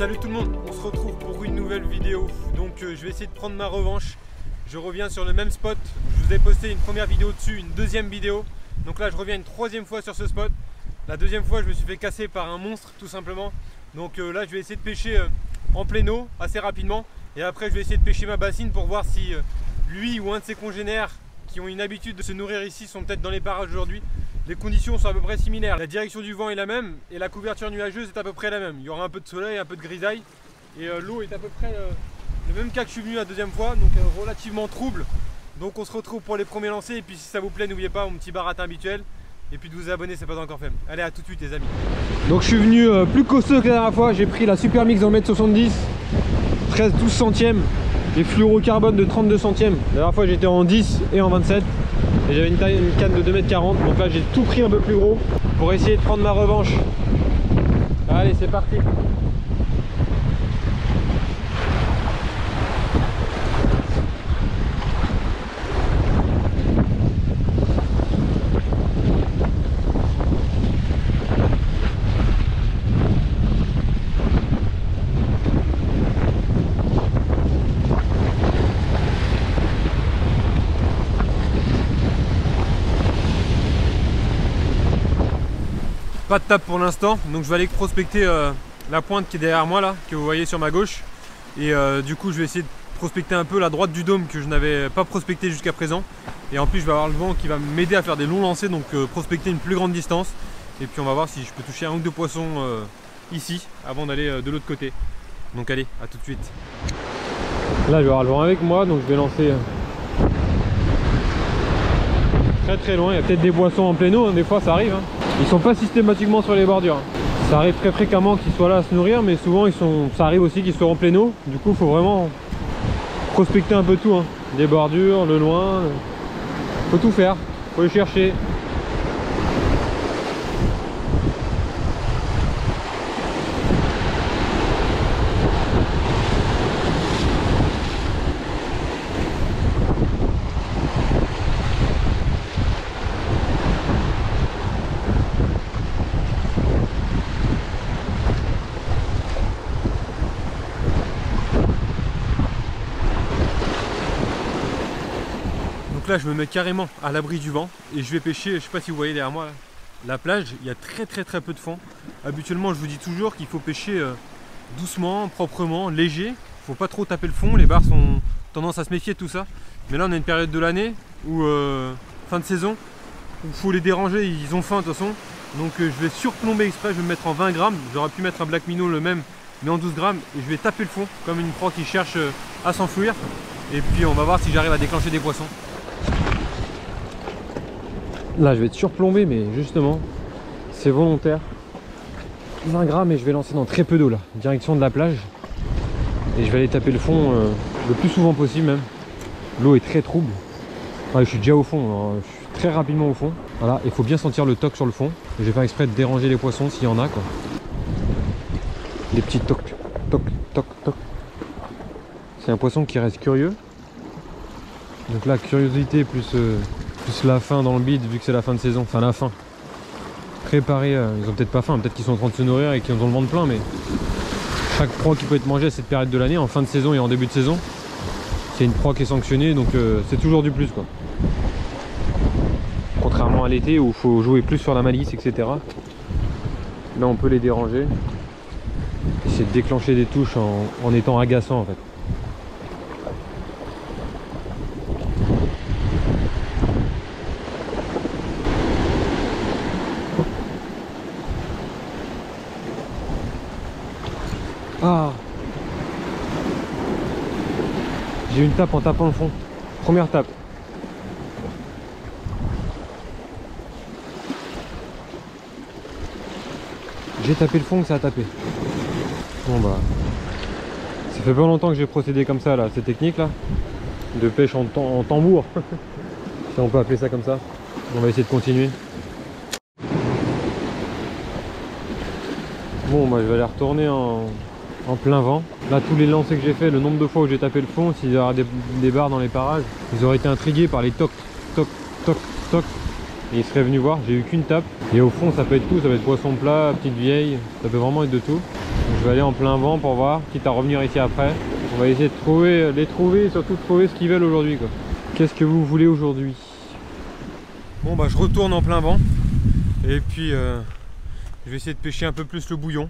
Salut tout le monde, on se retrouve pour une nouvelle vidéo. Donc je vais essayer de prendre ma revanche. Je reviens sur le même spot. Je vous ai posté une première vidéo dessus, une deuxième vidéo. Donc là je reviens une troisième fois sur ce spot. La deuxième fois je me suis fait casser par un monstre tout simplement. Donc là je vais essayer de pêcher en pleine eau assez rapidement. Et après je vais essayer de pêcher ma bassine pour voir si lui ou un de ses congénères qui ont une habitude de se nourrir ici sont peut-être dans les parages aujourd'hui. Les conditions sont à peu près similaires, la direction du vent est la même et la couverture nuageuse est à peu près la même. Il y aura un peu de soleil, un peu de grisaille et l'eau est à peu près le même cas que je suis venu la deuxième fois, donc relativement trouble. Donc on se retrouve pour les premiers lancers et puis si ça vous plaît n'oubliez pas mon petit baratin habituel et puis de vous abonner, c'est pas encore fait. Allez, à tout de suite les amis. Donc je suis venu plus costaud que la dernière fois, j'ai pris la Super Mix en mètre 70, 13-12 centièmes et fluorocarbone de 32 centièmes. La dernière fois j'étais en 10 et en 27 et j'avais une canne de 2,40 m, donc là j'ai tout pris un peu plus gros pour essayer de prendre ma revanche. Allez, c'est parti. Pas de tape pour l'instant, donc je vais aller prospecter la pointe qui est derrière moi là, que vous voyez sur ma gauche. Et du coup je vais essayer de prospecter un peu la droite du dôme que je n'avais pas prospecté jusqu'à présent. Et en plus je vais avoir le vent qui va m'aider à faire des longs lancers, donc prospecter une plus grande distance. Et puis on va voir si je peux toucher un ou deux poissons ici avant d'aller de l'autre côté. Donc allez, à tout de suite. Là je vais avoir le vent avec moi, donc je vais lancer très loin. Il y a peut-être des poissons en pleine eau, hein, des fois ça arrive. Hein. Ils sont pas systématiquement sur les bordures. Ça arrive très fréquemment qu'ils soient là à se nourrir, mais souvent ça arrive aussi qu'ils soient en pleine eau. Du coup, il faut vraiment prospecter un peu tout. Hein. Des bordures, le loin. Faut tout faire. Faut les chercher. Donc là je me mets carrément à l'abri du vent et je vais pêcher, je sais pas si vous voyez derrière moi là, la plage, il y a très peu de fond. Habituellement je vous dis toujours qu'il faut pêcher doucement, proprement, léger, faut pas trop taper le fond, les barres ont tendance à se méfier de tout ça. Mais là on a une période de l'année où fin de saison, où il faut les déranger, ils ont faim de toute façon. Donc je vais surplomber exprès, je vais me mettre en 20 grammes, j'aurais pu mettre un black minnow le même mais en 12 grammes et je vais taper le fond comme une proie qui cherche à s'enfouir. Et puis on va voir si j'arrive à déclencher des poissons. Là je vais être surplombé mais justement c'est volontaire. 20 grammes et je vais lancer dans très peu d'eau là, direction de la plage. Et je vais aller taper le fond le plus souvent possible même. L'eau est très trouble. Ouais, je suis déjà au fond, alors, je suis très rapidement au fond. Voilà, il faut bien sentir le toc sur le fond. Je vais faire exprès de déranger les poissons s'il y en a quoi. Les petits toc, toc, toc, toc. C'est un poisson qui reste curieux. Donc là, curiosité plus la faim dans le bide vu que c'est la fin de saison, enfin la faim. Préparé, ils ont peut-être pas faim, peut-être qu'ils sont en train de se nourrir et qu'ils ont le ventre plein, mais chaque proie qui peut être mangée à cette période de l'année, en fin de saison et en début de saison, c'est une proie qui est sanctionnée, donc c'est toujours du plus quoi. Contrairement à l'été où il faut jouer plus sur la malice, etc. Là on peut les déranger. Essayer de déclencher des touches en étant agaçant en fait. Ah, j'ai eu une tape en tapant le fond. Première tape. J'ai tapé le fond que ça a tapé. Bon bah, ça fait pas longtemps que j'ai procédé comme ça là, cette technique là, de pêche en tambour, si on peut appeler ça comme ça. On va essayer de continuer. Bon bah je vais aller retourner en plein vent. Là tous les lancers que j'ai fait, le nombre de fois où j'ai tapé le fond, s'il y avait des barres dans les parages, ils auraient été intrigués par les toc toc toc toc et ils seraient venus voir. J'ai eu qu'une tape et au fond ça peut être tout, ça peut être poisson plat, petite vieille, ça peut vraiment être de tout. Je vais aller en plein vent pour voir, quitte à revenir ici après. On va essayer de les trouver et surtout de trouver ce qu'ils veulent aujourd'hui, quoi. Qu'est-ce que vous voulez aujourd'hui? Bon bah je retourne en plein vent. Et puis je vais essayer de pêcher un peu plus le bouillon.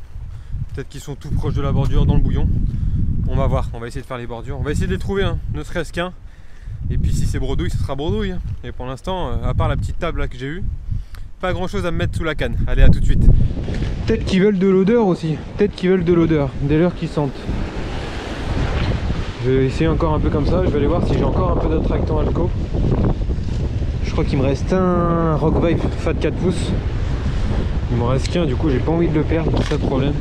Peut-être qu'ils sont tout proches de la bordure dans le bouillon. On va voir, on va essayer de faire les bordures. On va essayer de les trouver, hein, ne serait-ce qu'un. Et puis si c'est bredouille, ce sera bredouille, hein. Et pour l'instant, à part la petite table là que j'ai eue, pas grand chose à me mettre sous la canne. Allez, à tout de suite. Peut-être qu'ils veulent de l'odeur aussi. Peut-être qu'ils veulent de l'odeur, des leurres qui sentent. Je vais essayer encore un peu comme ça. Je vais aller voir si j'ai encore un peu d'attractant alco. Je crois qu'il me reste un Rock Vibe Fat 4 pouces. Il m'en reste qu'un, du coup j'ai pas envie de le perdre, pas de problème.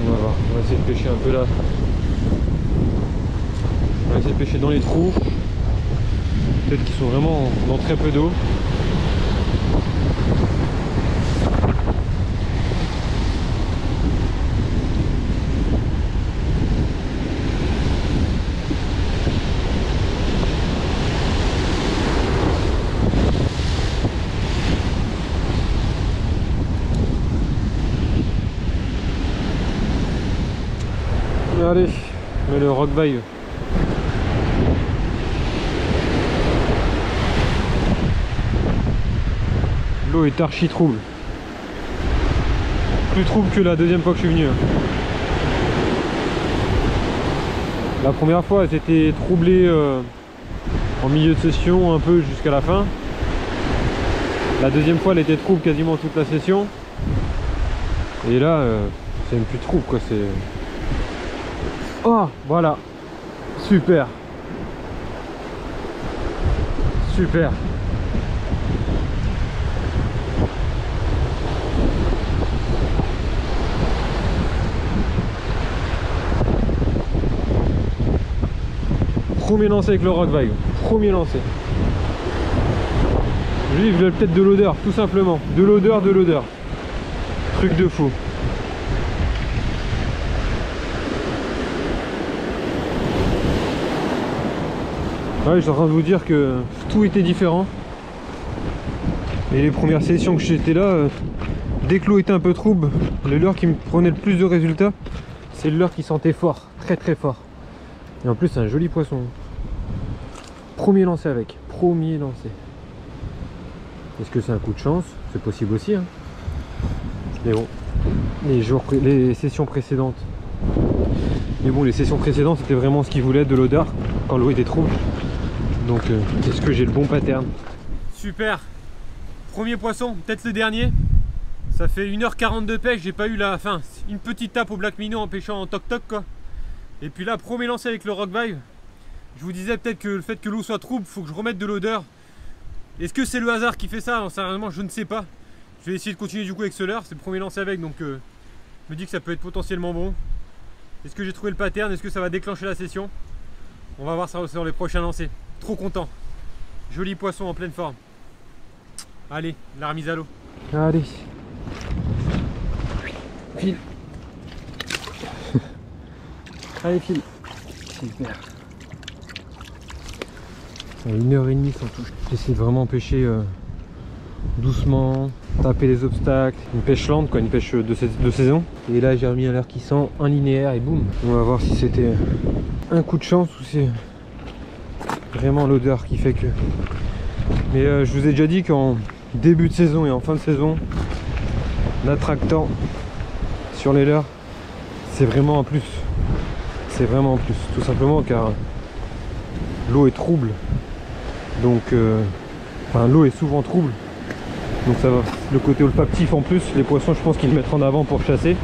On va voir, on va essayer de pêcher un peu là. On va essayer de pêcher dans les trous. Peut-être qu'ils sont vraiment dans très peu d'eau. Allez, mets le Rock Vibe. L'eau est archi trouble. Plus trouble que la deuxième fois que je suis venu. La première fois, c'était troublé en milieu de session un peu jusqu'à la fin. La deuxième fois, elle était trouble quasiment toute la session. Et là, c'est même plus trouble quoi. C'est... Oh, voilà. Super. Super. Premier lancé avec le Rock Vibe. Premier lancé. Lui, il veut peut-être de l'odeur, tout simplement. De l'odeur, de l'odeur. Truc de fou. Ouais, je suis en train de vous dire que tout était différent. Et les premières sessions que j'étais là, dès que l'eau était un peu trouble, le leurre qui me prenait le plus de résultats, c'est le leurre qui sentait fort, très très fort. Et en plus, c'est un joli poisson. Premier lancé avec, premier lancé. Est-ce que c'est un coup de chance? C'est possible aussi, hein. Mais bon, les sessions précédentes. Mais bon, les sessions précédentes, c'était vraiment ce qu'ils voulaient, de l'odeur, quand l'eau était trouble. Donc, est-ce que j'ai le bon pattern? Super. Premier poisson, peut-être le dernier. Ça fait 1h40 de pêche, j'ai pas eu la fin. Une petite tape au Black Minnow en pêchant en toc-toc, quoi. Et puis là, premier lancé avec le Rock Vibe. Je vous disais peut-être que le fait que l'eau soit trouble, faut que je remette de l'odeur. Est-ce que c'est le hasard qui fait ça? Alors, sérieusement, je ne sais pas. Je vais essayer de continuer du coup avec ce leurre. C'est le premier lancé avec, donc je me dis que ça peut être potentiellement bon. Est-ce que j'ai trouvé le pattern? Est-ce que ça va déclencher la session? On va voir ça sur les prochains lancers. Trop content. Joli poisson en pleine forme. Allez, la remise à l'eau. Allez. File. Allez, file. Super. 1h30 sans touche. J'essaie de vraiment pêcher doucement, taper les obstacles. Une pêche lente, quoi, une pêche de saison. Et là, j'ai remis un leurre qui sent un linéaire et boum. On va voir si c'était un coup de chance ou c'est vraiment l'odeur qui fait que... Mais je vous ai déjà dit qu'en début de saison et en fin de saison, l'attractant sur les leurres, c'est vraiment un plus. C'est vraiment un plus, tout simplement car l'eau est trouble. Donc, enfin, l'eau est souvent trouble. Donc ça va, le côté olfactif en plus, les poissons, je pense qu'ils le mettent en avant pour chasser.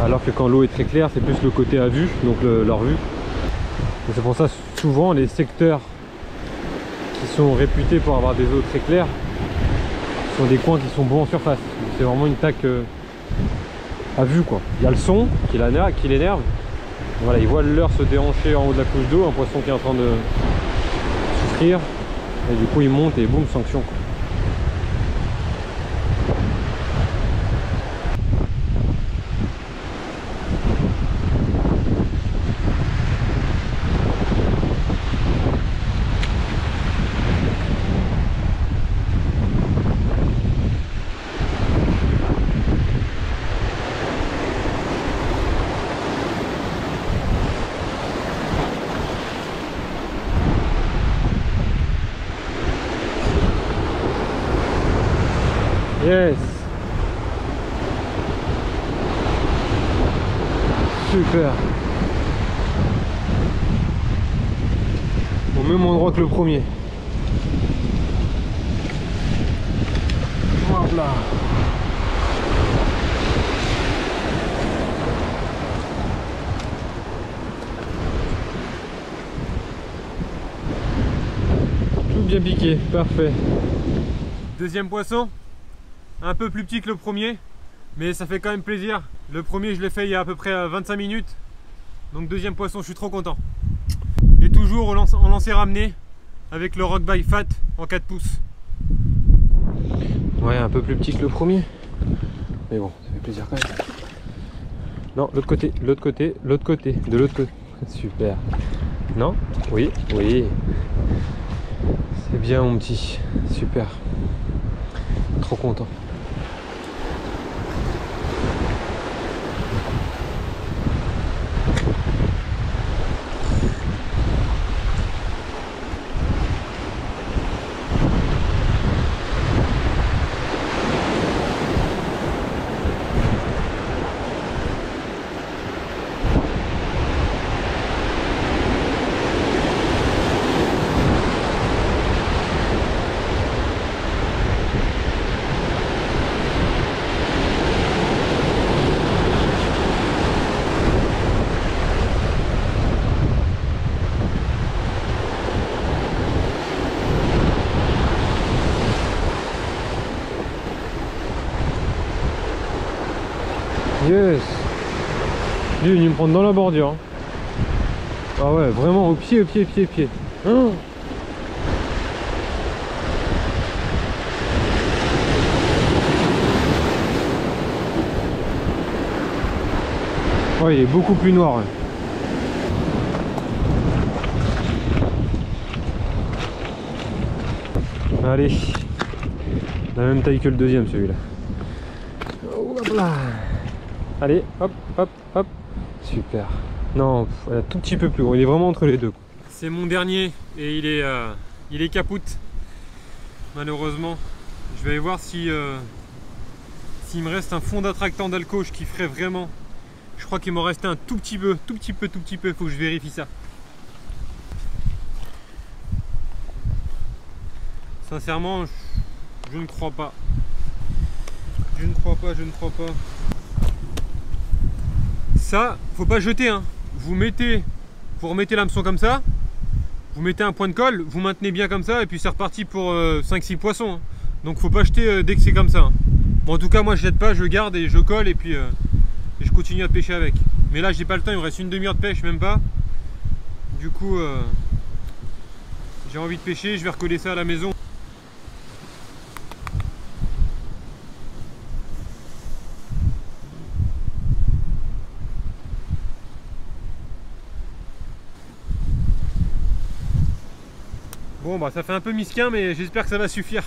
Alors que quand l'eau est très claire, c'est plus le côté à vue, donc leur vue. C'est pour ça souvent les secteurs qui sont réputés pour avoir des eaux très claires sont des coins qui sont bons en surface. C'est vraiment une taque à vue, quoi. Il y a le son qui l'énerve. Voilà, il voit le leurre se déhancher en haut de la couche d'eau, un poisson qui est en train de souffrir, et du coup il monte et boum, sanction, quoi. Yes. Super. Au même endroit que le premier. Voilà. Tout bien piqué, parfait. Deuxième poisson, un peu plus petit que le premier, mais ça fait quand même plaisir. Le premier, je l'ai fait il y a à peu près 25 minutes. Donc deuxième poisson, je suis trop content. Et toujours en lancer ramené avec le Rockbite Fat en 4 pouces. Ouais, un peu plus petit que le premier. Mais bon, ça fait plaisir quand même. Non, l'autre côté, l'autre côté, l'autre côté, de l'autre côté. Super. Non? Oui, oui. C'est bien mon petit. Super. Trop content. Yes. Lui, il est venu me prendre dans la bordure. Ah ouais, vraiment au pied, au pied, pied, pied. Oh, oh, il est beaucoup plus noir. Ouais. Allez. La même taille que le deuxième, celui-là. Hop là. Allez, hop, hop, hop. Super. Non, un tout petit peu plus gros. Il est vraiment entre les deux. C'est mon dernier et il est capoute. Malheureusement. Je vais aller voir si s'il me reste un fond d'attractant d'Alco, je kifferais vraiment. Je crois qu'il m'en restait un tout petit peu, tout petit peu, tout petit peu. Il faut que je vérifie ça. Sincèrement, je ne crois pas. Je ne crois pas, je ne crois pas. Ça, faut pas jeter, hein. Vous remettez l'hameçon comme ça, vous mettez un point de colle, vous maintenez bien comme ça, et puis c'est reparti pour 5-6 poissons. Hein. Donc faut pas jeter dès que c'est comme ça. Hein. Bon, en tout cas, moi je jette pas, je garde et je colle, et puis je continue à pêcher avec. Mais là, j'ai pas le temps, il me reste une demi-heure de pêche, même pas. Du coup, j'ai envie de pêcher, je vais recoller ça à la maison. Bon bah ça fait un peu misquin, mais j'espère que ça va suffire.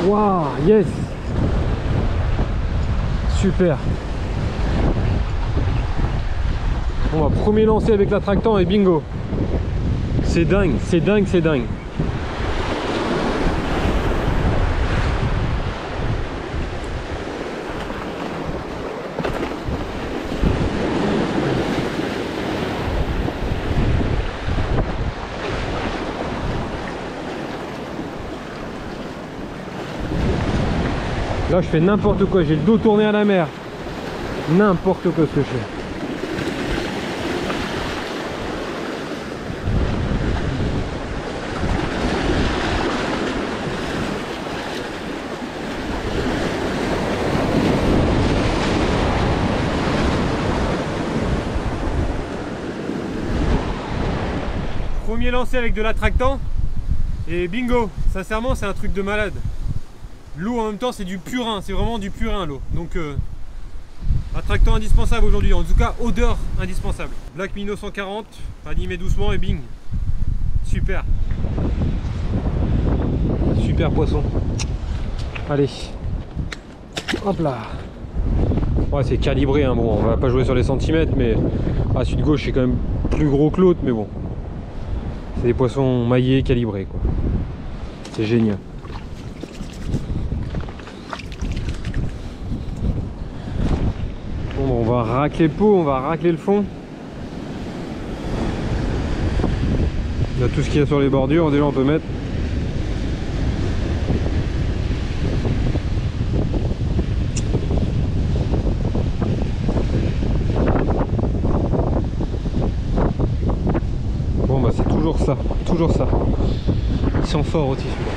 Waouh, yes. Super. On va premier lancer avec l'attractant et bingo. C'est dingue, c'est dingue, c'est dingue. Là je fais n'importe quoi, j'ai le dos tourné à la mer. N'importe quoi ce que je fais. Premier lancé avec de l'attractant et bingo, sincèrement c'est un truc de malade. L'eau en même temps c'est du purin, c'est vraiment du purin l'eau. Donc attractant indispensable aujourd'hui, en tout cas odeur indispensable. Black Minnow 140, animé doucement et bing. Super. super poisson. Allez. Hop là. Ouais, c'est calibré, hein. Bon, on va pas jouer sur les centimètres, mais à sud gauche c'est quand même plus gros que l'autre, mais bon. C'est des poissons maillés, calibrés, quoi. C'est génial. Bon, on va racler le pot, on va racler le fond. Il y a tout ce qu'il y a sur les bordures, déjà on peut mettre. Bon bah c'est toujours ça, toujours ça. Ils sont forts aussi celui-là.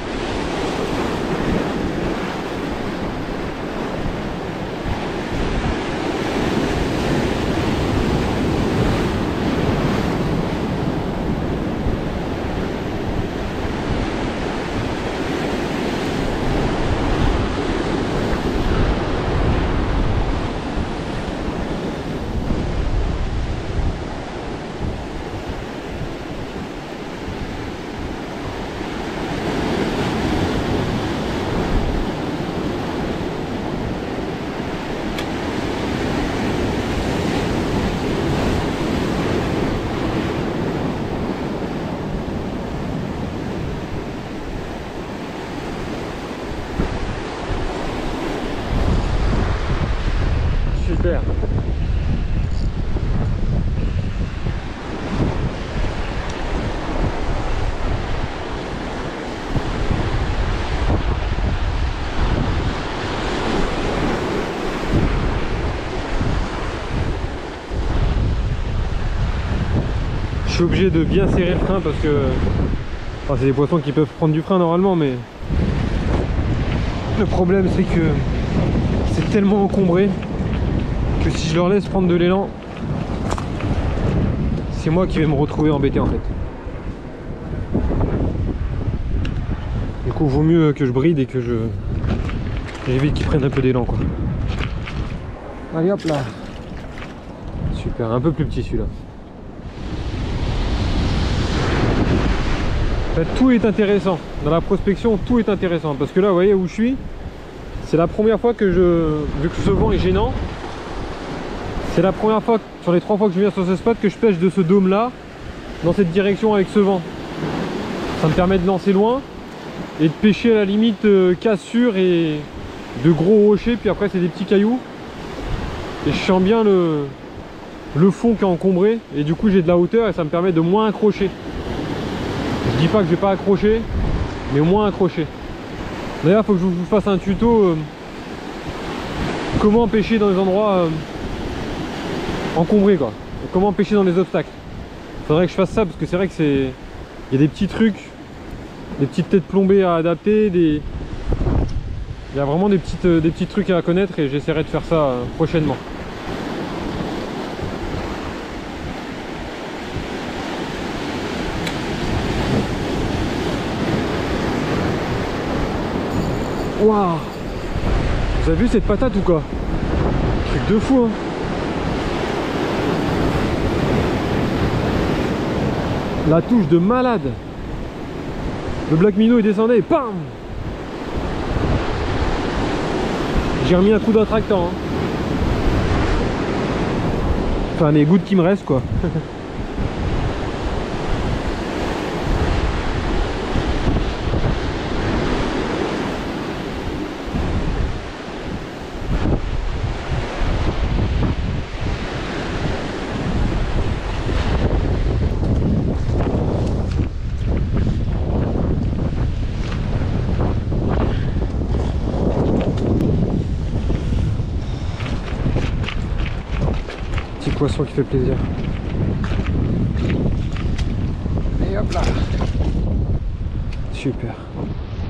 Super. Je suis obligé de bien serrer le frein parce que enfin, c'est des poissons qui peuvent prendre du frein normalement, mais le problème c'est que c'est tellement encombré que si je leur laisse prendre de l'élan, c'est moi qui vais me retrouver embêté en fait. Du coup, vaut mieux que je bride et que j'évite qu'ils prennent un peu d'élan, quoi. Allez hop là. Super, un peu plus petit celui-là. En fait, tout est intéressant. Dans la prospection, tout est intéressant. Parce que là, vous voyez où je suis, c'est la première fois que vu que ce vent est gênant, c'est la première fois, sur les 3 fois que je viens sur ce spot, que je pêche de ce dôme là, dans cette direction avec ce vent. Ça me permet de lancer loin et de pêcher à la limite cassure et de gros rochers, puis après c'est des petits cailloux. Et je sens bien le fond qui est encombré, et du coup j'ai de la hauteur et ça me permet de moins accrocher. Je dis pas que je vais pas accrocher, mais moins accrocher. D'ailleurs, il faut que je vous fasse un tuto comment pêcher dans les endroits encombrés, quoi. Et comment pêcher dans les obstacles. Faudrait que je fasse ça parce que c'est vrai que il y a des petits trucs, des petites têtes plombées à adapter, il y a vraiment des petits trucs à connaître et j'essaierai de faire ça prochainement. Waouh! Vous avez vu cette patate ou quoi? Truc de fou, hein! La touche de malade! Le Black Minnow il descendait et PAM! J'ai remis un coup d'attractant, hein. Enfin les gouttes qui me restent, quoi. Poisson qui fait plaisir. Et hop là. Super.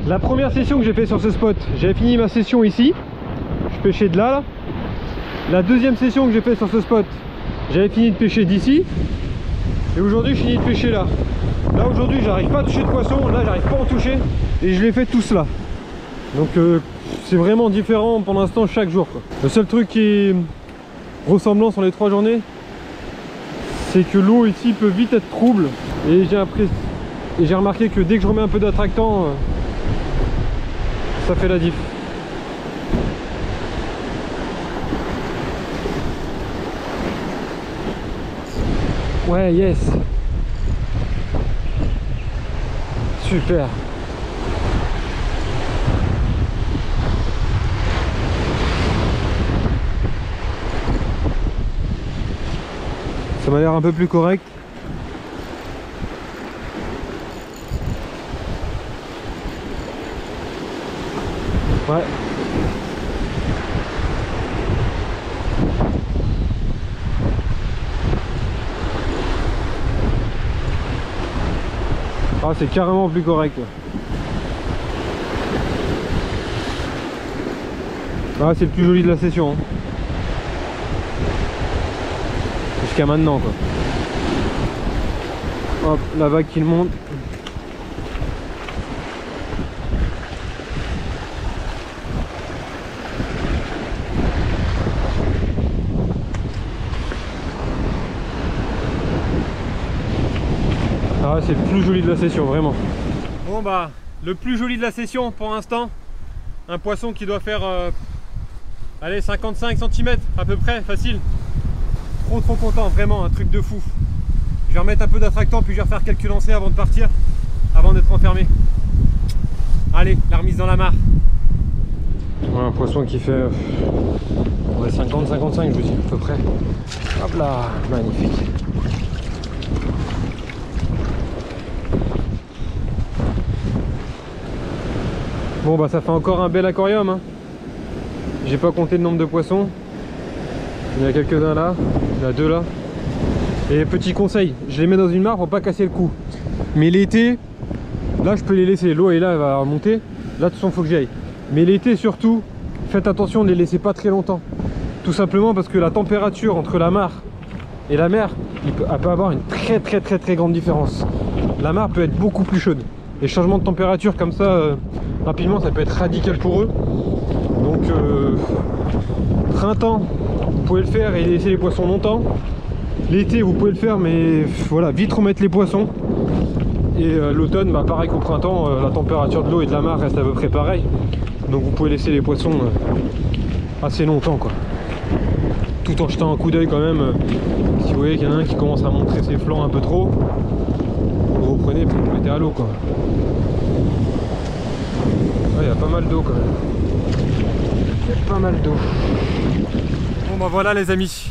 La première session que j'ai fait sur ce spot, j'avais fini ma session ici. Je pêchais de là. La deuxième session que j'ai fait sur ce spot, j'avais fini de pêcher d'ici. Et aujourd'hui je finis de pêcher là. Là aujourd'hui j'arrive pas à toucher de poisson, là j'arrive pas à en toucher. Et je l'ai fait tout cela. Donc c'est vraiment différent pour l'instant chaque jour, quoi. Le seul truc qui est ressemblant sur les 3 journées, c'est que l'eau ici peut vite être trouble, et j'ai remarqué que dès que je remets un peu d'attractant, Ça fait la diff. Ouais, yes. Super. Ça m'a l'air un peu plus correct. Ouais. Ah, c'est carrément plus correct. Ah, c'est le plus joli de la session. Hein. Jusqu'à maintenant, quoi. Hop, la vague qui monte. Ah, c'est le plus joli de la session, vraiment. Bon bah, le plus joli de la session pour l'instant, un poisson qui doit faire allez, 55 cm à peu près, facile. Trop content, vraiment, un truc de fou. Je vais remettre un peu d'attractant, puis je vais refaire quelques lancers avant de partir, avant d'être enfermé. Allez, la remise dans la mare. Voilà, un poisson qui fait ouais, 50-55, je vous dis, à peu près. Hop là, magnifique. Bon bah ça fait encore un bel aquarium, hein. J'ai pas compté le nombre de poissons. Il y en a quelques-uns là, il y en a deux là. Et petit conseil, je les mets dans une mare pour pas casser le cou. Mais l'été, là je peux les laisser, l'eau est là, elle va remonter. Là de toute façon faut que j'y aille. Mais l'été surtout, faites attention, ne les laissez pas très longtemps. Tout simplement parce que la température entre la mare et la mer, elle peut avoir une très grande différence. La mare peut être beaucoup plus chaude. Les changements de température comme ça, rapidement, ça peut être radical pour eux. Donc printemps, vous pouvez le faire et laisser les poissons longtemps. L'été, vous pouvez le faire, mais voilà, vite remettre les poissons. Et l'automne, bah, pareil qu'au printemps, la température de l'eau et de la mare reste à peu près pareil. Donc vous pouvez laisser les poissons assez longtemps, quoi. Tout en jetant un coup d'œil quand même. Si vous voyez qu'il y en a un qui commence à montrer ses flancs un peu trop, vous le reprenez et vous le mettez à l'eau, quoi. Il y a pas mal d'eau quand même. Il y a pas mal d'eau. Bon bah voilà les amis.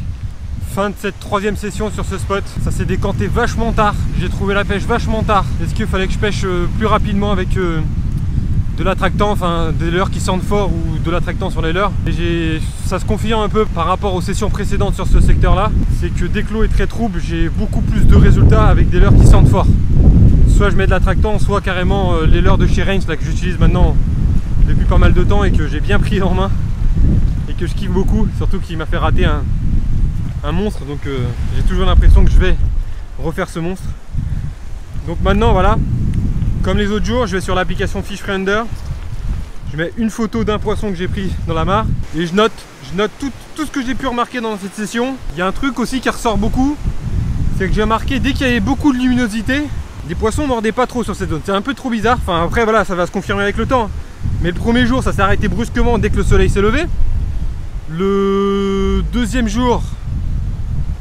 Fin de cette troisième session sur ce spot. Ça s'est décanté vachement tard. J'ai trouvé la pêche vachement tard. Est-ce qu'il fallait que je pêche plus rapidement avec de l'attractant, enfin des leurres qui sentent fort ou de l'attractant sur les leurres. Et ça se confirme un peu par rapport aux sessions précédentes sur ce secteur là. C'est que dès que l'eau est très trouble, j'ai beaucoup plus de résultats avec des leurres qui sentent fort. Soit je mets de l'attractant, soit carrément les leurres de chez Rains là, que j'utilise maintenant depuis pas mal de temps et que j'ai bien pris en main et que je kiffe beaucoup, surtout qu'il m'a fait rater un monstre, donc j'ai toujours l'impression que je vais refaire ce monstre. Donc maintenant voilà, comme les autres jours, je vais sur l'application Fishfinder, je mets une photo d'un poisson que j'ai pris dans la mare et je note tout ce que j'ai pu remarquer dans cette session. Il y a un truc aussi qui ressort beaucoup, c'est que j'ai remarqué dès qu'il y avait beaucoup de luminosité, des poissons mordaient pas trop sur cette zone. C'est un peu trop bizarre, enfin après voilà, ça va se confirmer avec le temps. Mais le premier jour, ça s'est arrêté brusquement dès que le soleil s'est levé. Le deuxième jour,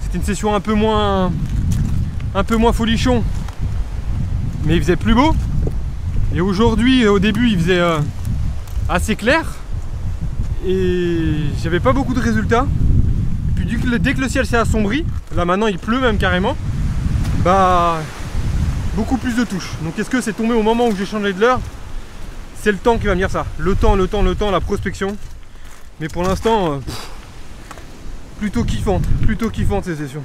c'était une session un peu moins folichon, mais il faisait plus beau. Et aujourd'hui, au début, il faisait assez clair et j'avais pas beaucoup de résultats. Et puis dès que le ciel s'est assombri, là maintenant il pleut même carrément, bah beaucoup plus de touches. Donc est-ce que c'est tombé au moment où j'ai changé de leurre? C'est le temps qui va me dire ça. Le temps, la prospection. Mais pour l'instant, plutôt kiffante ces sessions.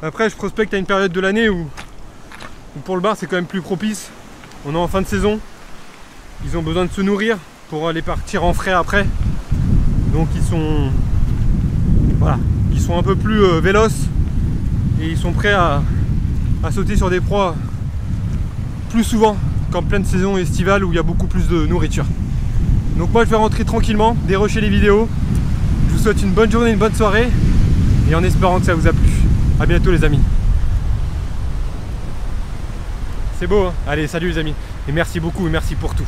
Après, je prospecte à une période de l'année où pour le bar c'est quand même plus propice. On est en fin de saison. Ils ont besoin de se nourrir pour aller partir en frais après. Donc ils sont un peu plus véloces et ils sont prêts à sauter sur des proies plus souvent qu'en pleine saison estivale où il y a beaucoup plus de nourriture. Donc moi je vais rentrer tranquillement, dérocher les vidéos. Je vous souhaite une bonne journée, une bonne soirée et en espérant que ça vous a plu. A bientôt les amis. C'est beau hein. Allez, salut les amis et merci beaucoup et merci pour tout.